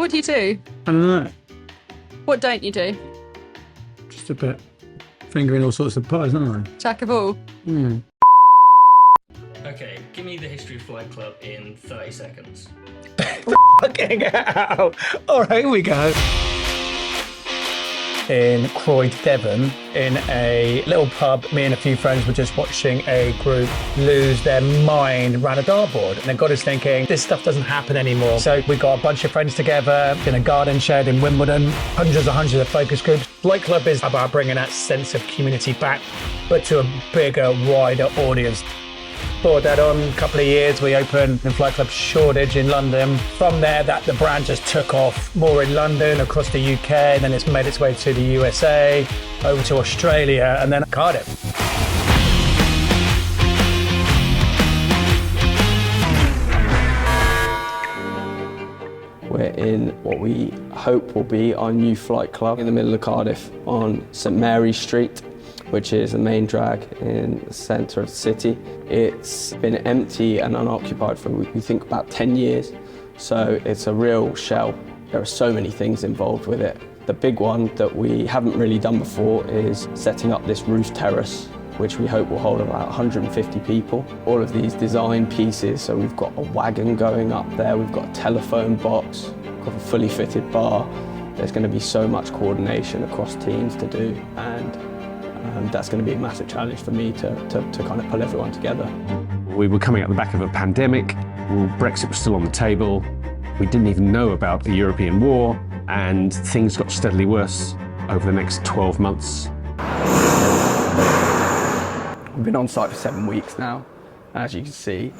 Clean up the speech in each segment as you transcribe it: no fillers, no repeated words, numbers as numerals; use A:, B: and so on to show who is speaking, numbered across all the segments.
A: What do you do?
B: I don't know.
A: What don't you do?
B: Just a bit fingering all sorts of pies, aren't I?
A: Jack of all.
C: Okay, give me the history of Flight Club in 30 seconds.
B: Fucking hell! All right, here we go. In Croyd, Devon, in a little pub, me and a few friends were just watching a group lose their mind around a dartboard. And it got us thinking, this stuff doesn't happen anymore. So we got a bunch of friends together in a garden shed in Wimbledon, hundreds of focus groups. Flight Club is about bringing that sense of community back, but to a bigger, wider audience. Brought that on a couple of years. We opened the Flight Club Shoreditch in London. From there, the brand just took off more in London, across the UK, and then it's made its way to the USA, over to Australia, and then Cardiff.
D: We're in what we hope will be our new Flight Club in the middle of Cardiff on St Mary's Street, which is the main drag in the centre of the city. It's been empty and unoccupied for, we think, about 10 years. So it's a real shell. There are so many things involved with it. The big one that we haven't really done before is setting up this roof terrace, which we hope will hold about 150 people. All of these design pieces, so we've got a wagon going up there, we've got a telephone box, we've got a fully fitted bar. There's going to be so much coordination across teams to do, and that's going to be a massive challenge for me to kind of pull everyone together.
E: We were coming out the back of a pandemic. Brexit was still on the table. We didn't even know about the European war, and things got steadily worse over the next 12 months.
D: We've been on site for 7 weeks now. As you can see,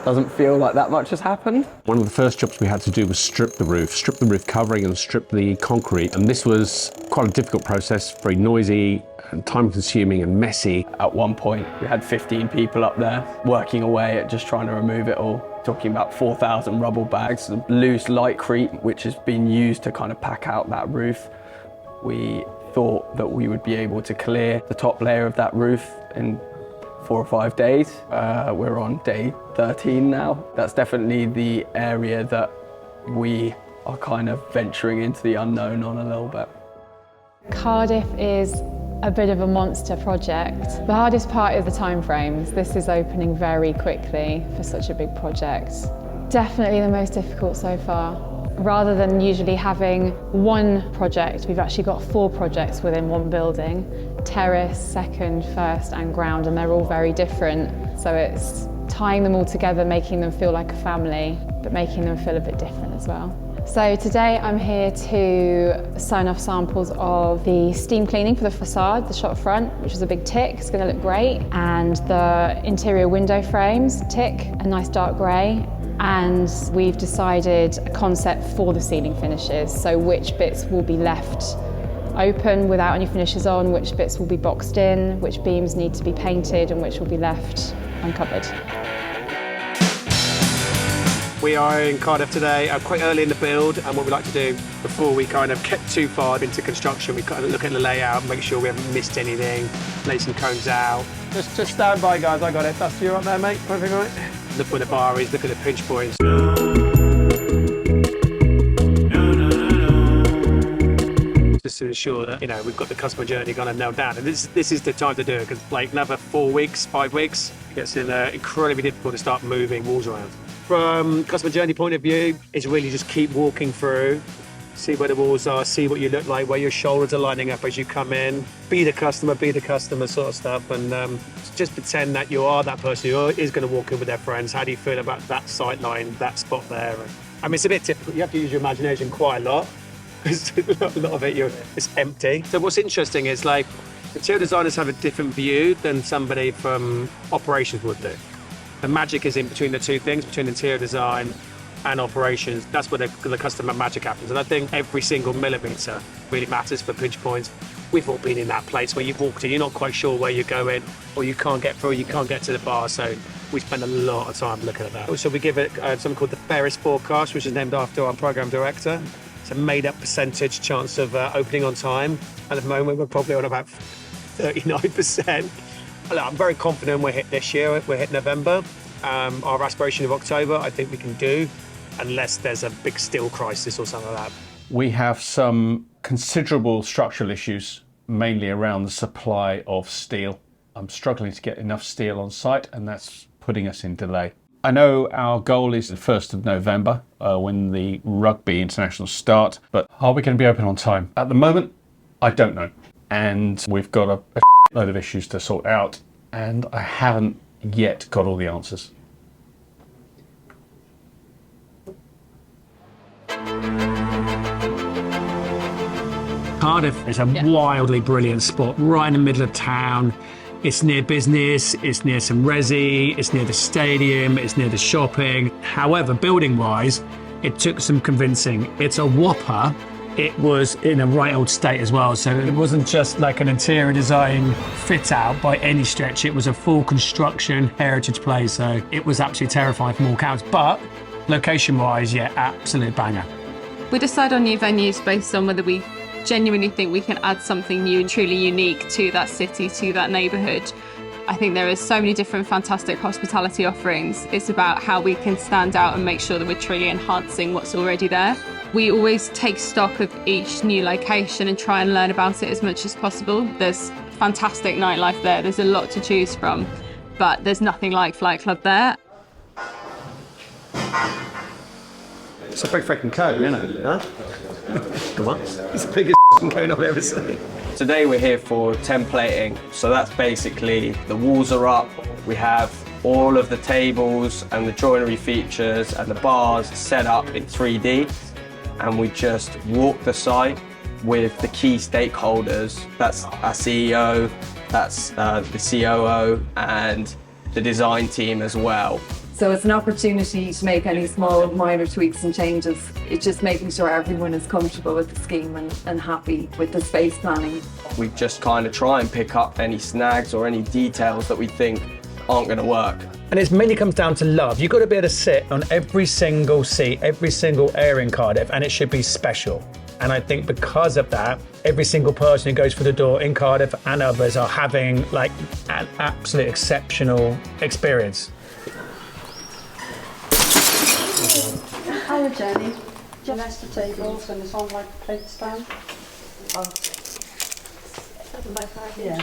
D: doesn't feel like that much has happened.
E: One of the first jobs we had to do was strip the roof covering and strip the concrete. And this was quite a difficult process, very noisy and time-consuming and messy.
D: At one point, we had 15 people up there working away at just trying to remove it all. Talking about 4,000 rubble bags of loose lightcrete, which has been used to kind of pack out that roof. We thought that we would be able to clear the top layer of that roof in 4 or 5 days. We're on day 13 now. That's definitely the area that we are kind of venturing into the unknown on a little bit.
F: Cardiff is a bit of a monster project. The hardest part is the timeframes. This is opening very quickly for such a big project. Definitely the most difficult so far. Rather than usually having one project, we've actually got 4 projects within one building. Terrace, second, first and ground, and they're all very different. So it's tying them all together, making them feel like a family, but making them feel a bit different as well. So today I'm here to sign off samples of the steam cleaning for the facade, the shop front, which is a big tick, it's going to look great, and the interior window frames, tick, a nice dark grey. And we've decided a concept for the ceiling finishes, so which bits will be left open without any finishes on, which bits will be boxed in, which beams need to be painted and which will be left uncovered.
G: We are in Cardiff today, quite early in the build, and what we like to do before we kind of get too far into construction, we kind of look at the layout, make sure we haven't missed anything, lay some cones out.
D: Just stand by, guys, I got it. That's you up there, mate. Everything all right?
G: Look where the bar is, look at the pinch points. Just to ensure that, we've got the customer journey kind of nailed down. And this is the time to do it, because like another 4 weeks, 5 weeks, it's incredibly difficult to start moving walls around. From customer journey point of view, it's really just keep walking through, see where the walls are, see what you look like, where your shoulders are lining up as you come in. Be the customer sort of stuff, and just pretend that you are that person who is going to walk in with their friends. How do you feel about that sight line, that spot there? I mean, it's a bit difficult. You have to use your imagination quite a lot. A lot of it it's empty. So what's interesting is, like, interior designers have a different view than somebody from operations would do. The magic is in between the two things, between interior design and operations. That's where the customer magic happens. And I think every single millimetre really matters for pinch points. We've all been in that place where you've walked in, you're not quite sure where you're going, or you can't get through, you can't get to the bar. So we spend a lot of time looking at that. Also, we give it something called the Ferris forecast, which is named after our program director. It's a made-up percentage chance of opening on time. At the moment, we're probably on about 39%. I'm very confident we'll hit this year. We'll hit November. Our aspiration of October, I think we can do. unless there's a big steel crisis or something like that.
E: We have some considerable structural issues, mainly around the supply of steel. I'm struggling to get enough steel on site, and that's putting us in delay. I know our goal is the 1st of November, when the rugby internationals start, but are we going to be open on time? At the moment, I don't know. And we've got a load of issues to sort out, and I haven't yet got all the answers.
G: Cardiff is a wildly brilliant spot, right in the middle of town. It's near business, it's near some resi, it's near the stadium, it's near the shopping. However, building-wise, it took some convincing. It's a whopper. It was in a right old state as well, so it wasn't just like an interior design fit out by any stretch. It was a full construction heritage place, so it was absolutely terrifying from all counts. But location-wise, yeah, absolute banger.
A: We decide on new venues based on whether we genuinely think we can add something new and truly unique to that city, to that neighbourhood. I think there are so many different fantastic hospitality offerings. It's about how we can stand out and make sure that we're truly enhancing what's already there. We always take stock of each new location and try and learn about it as much as possible. There's fantastic nightlife there, there's a lot to choose from, but there's nothing like Flight Club there.
H: It's a big freaking cone, isn't it? Huh? Come on. It's the biggest cone I've ever seen.
D: Today we're here for templating, so that's basically the walls are up, we have all of the tables and the joinery features and the bars set up in 3D, and we just walk the site with the key stakeholders. That's our CEO, that's the COO and the design team as well.
I: So it's an opportunity to make any small minor tweaks and changes. It's just making sure everyone is comfortable with the scheme and happy with the space planning.
D: We just kind of try and pick up any snags or any details that we think aren't going to work.
B: And it mainly comes down to love. You've got to be able to sit on every single seat, every single area in Cardiff, and it should be special. And I think because of that, every single person who goes through the door in Cardiff and others are having like an absolute exceptional experience.
J: Hello Jenny, do you rest the tables and it's on like a plate stand? Yeah.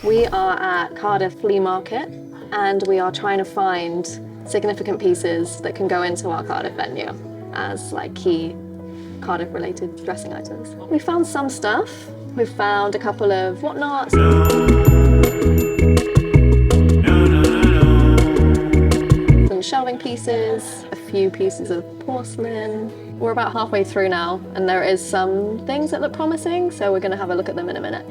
K: We are at Cardiff Flea Market and we are trying to find significant pieces that can go into our Cardiff venue as like key Cardiff related dressing items. We found some stuff. We've found a couple of whatnots. Some shelving pieces, a few pieces of porcelain. We're about halfway through now and there is some things that look promising, so we're going to have a look at them in a minute.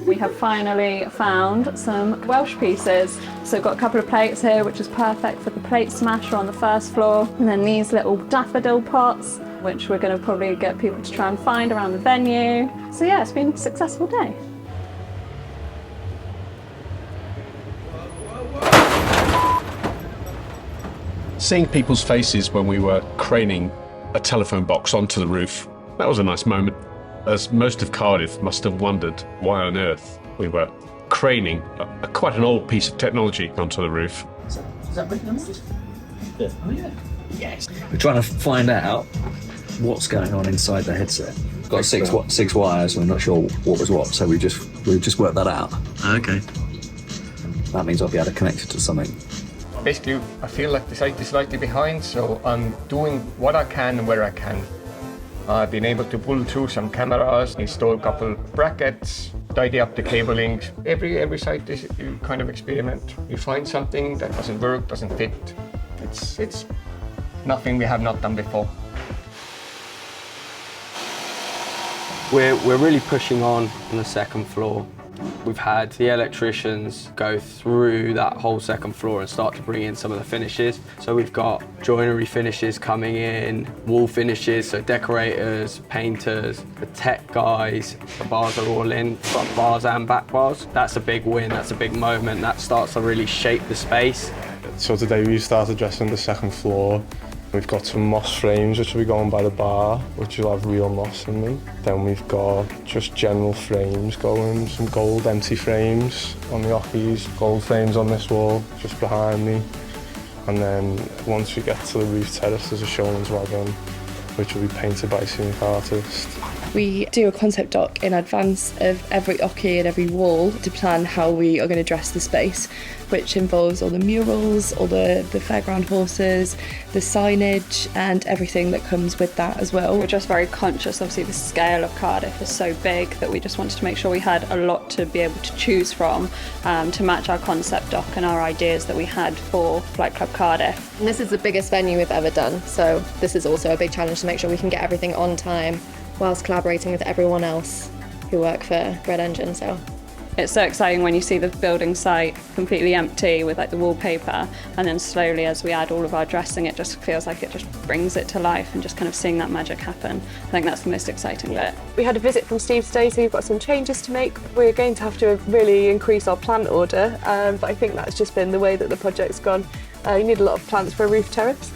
F: We have finally found some Welsh pieces. So we've got a couple of plates here, which is perfect for the plate smasher on the first floor. And then these little daffodil pots, which we're going to probably get people to try and find around the venue. So yeah, it's been a successful day.
E: Seeing people's faces when we were craning a telephone box onto the roof, that was a nice moment. As most of Cardiff must have wondered why on earth we were craning quite an old piece of technology onto the roof.
H: Is that written on it? Yeah. Oh yeah. Yes. We're trying to find out what's going on inside the headset. We've got six wires, we're not sure what was what, so we've just worked that out. Okay. That means I'll be able to connect it to something.
L: Basically, I feel like the site is slightly behind, so I'm doing what I can and where I can. I've been able to pull through some cameras, install a couple brackets, tidy up the cabling. Every site is you kind of experiment. You find something that doesn't work, doesn't fit. It's nothing we have not done before.
D: We're really pushing on the second floor. We've had the electricians go through that whole second floor and start to bring in some of the finishes. So we've got joinery finishes coming in, wall finishes, so decorators, painters, the tech guys. The bars are all in, front bars and back bars. That's a big win, that's a big moment. That starts to really shape the space.
M: So today we started dressing the second floor. We've got some moss frames which will be going by the bar, which will have real moss in them. Then we've got just general frames going, some gold empty frames on the ockies, gold frames on this wall just behind me. And then once we get to the roof terrace, there's a showman's wagon, which will be painted by a scenic artist.
N: We do a concept doc in advance of every oche and every wall to plan how we are going to dress the space, which involves all the murals, all the fairground horses, the signage and everything that comes with that as well.
O: We're just very conscious, obviously the scale of Cardiff is so big that we just wanted to make sure we had a lot to be able to choose from to match our concept doc and our ideas that we had for Flight Club Cardiff.
K: And this is the biggest venue we've ever done, so this is also a big challenge to make sure we can get everything on time whilst collaborating with everyone else who work for Red Engine. So
O: it's so exciting when you see the building site completely empty with like the wallpaper, and then slowly as we add all of our dressing, it just feels like it just brings it to life, and just kind of seeing that magic happen. I think that's the most exciting bit.
P: We had a visit from Steve today, so we've got some changes to make. We're going to have to really increase our plant order, but I think that's just been the way that the project's gone. You need a lot of plants for a roof terrace.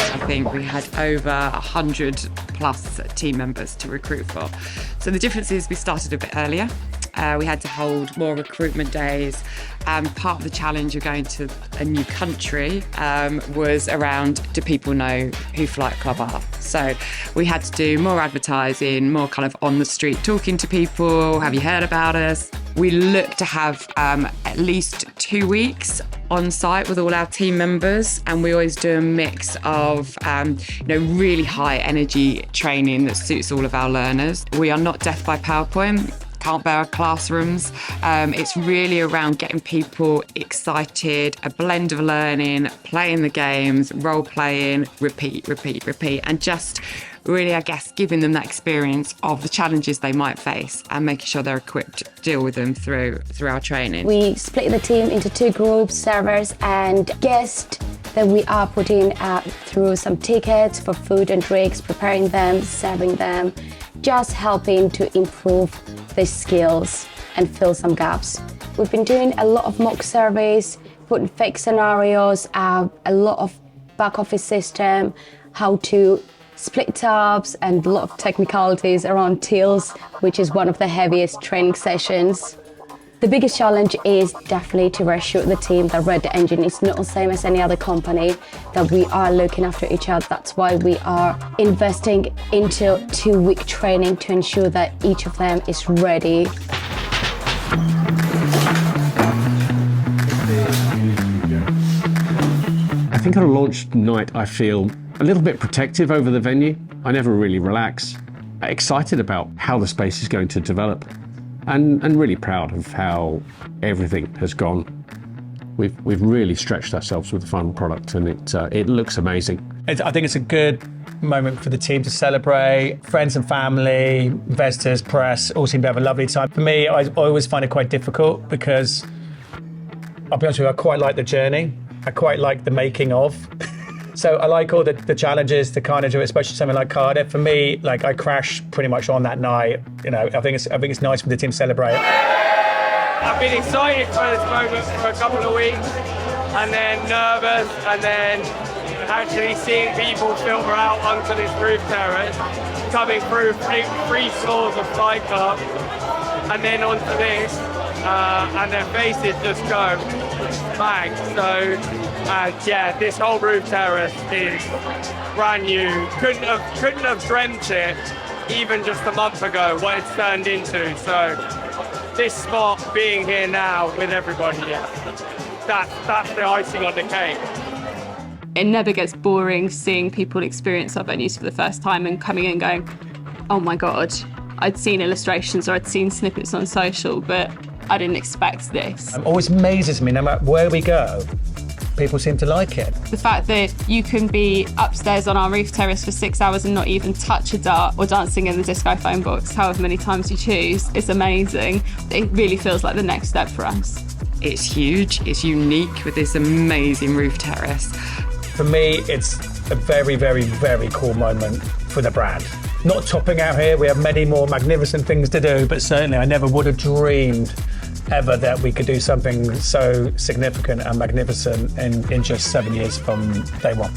Q: I think we had over 100 plus team members to recruit for. So the difference is we started a bit earlier. We had to hold more recruitment days, and part of the challenge of going to a new country was around, do people know who Flight Club are? So we had to do more advertising, more kind of on the street talking to people, have you heard about us? We look to have at least 2 weeks on site with all our team members, and we always do a mix of really high energy training that suits all of our learners. We are not death by PowerPoint. Can't bear our classrooms. It's really around getting people excited, a blend of learning, playing the games, role playing, repeat, and just really, I guess, giving them that experience of the challenges they might face and making sure they're equipped to deal with them through our training.
R: We split the team into 2 groups, servers and guests, that we are putting through some tickets for food and drinks, preparing them, serving them, just helping to improve the skills and fill some gaps. We've been doing a lot of mock surveys, putting fake scenarios, a lot of back office system, how to split tabs, and a lot of technicalities around tills, which is one of the heaviest training sessions. The biggest challenge is definitely to reassure the team that Red Engine is not the same as any other company, that we are looking after each other. That's why we are investing into 2-week training to ensure that each of them is ready.
S: I think on a launch night I feel a little bit protective over the venue. I never really relax. Excited about how the space is going to develop, and really proud of how everything has gone. We've really stretched ourselves with the final product, and it looks amazing.
B: I think it's a good moment for the team to celebrate. Friends and family, investors, press, all seem to have a lovely time. For me, I always find it quite difficult because, I'll be honest with you, I quite like the journey. I quite like the making of. So I like all the challenges, the carnage of it, especially something like Cardiff. For me, I crash pretty much on that night. I think it's nice for the team to celebrate.
T: I've been excited for this moment for a couple of weeks, and then nervous, and then actually seeing people filter out onto this roof terrace, coming through 3 floors of Flight Club, and then onto this, and their faces just go bang. So. This whole roof terrace is brand new. Couldn't have dreamt it even just a month ago what it's turned into. So this spot being here now with everybody, that's the icing on the cake.
A: It never gets boring seeing people experience our venues for the first time and coming in going, oh my God, I'd seen illustrations or I'd seen snippets on social, but I didn't expect this.
B: It always amazes me, no matter where we go, people seem to like it.
A: The fact that you can be upstairs on our roof terrace for 6 hours and not even touch a dart, or dancing in the disco phone box however many times you choose, is amazing. It really feels like the next step for us.
Q: It's huge, it's unique with this amazing roof terrace.
B: For me, it's a very, very, very cool moment for the brand. Not topping out here, we have many more magnificent things to do, but certainly I never would have dreamed ever that we could do something so significant and magnificent in just 7 years from day one.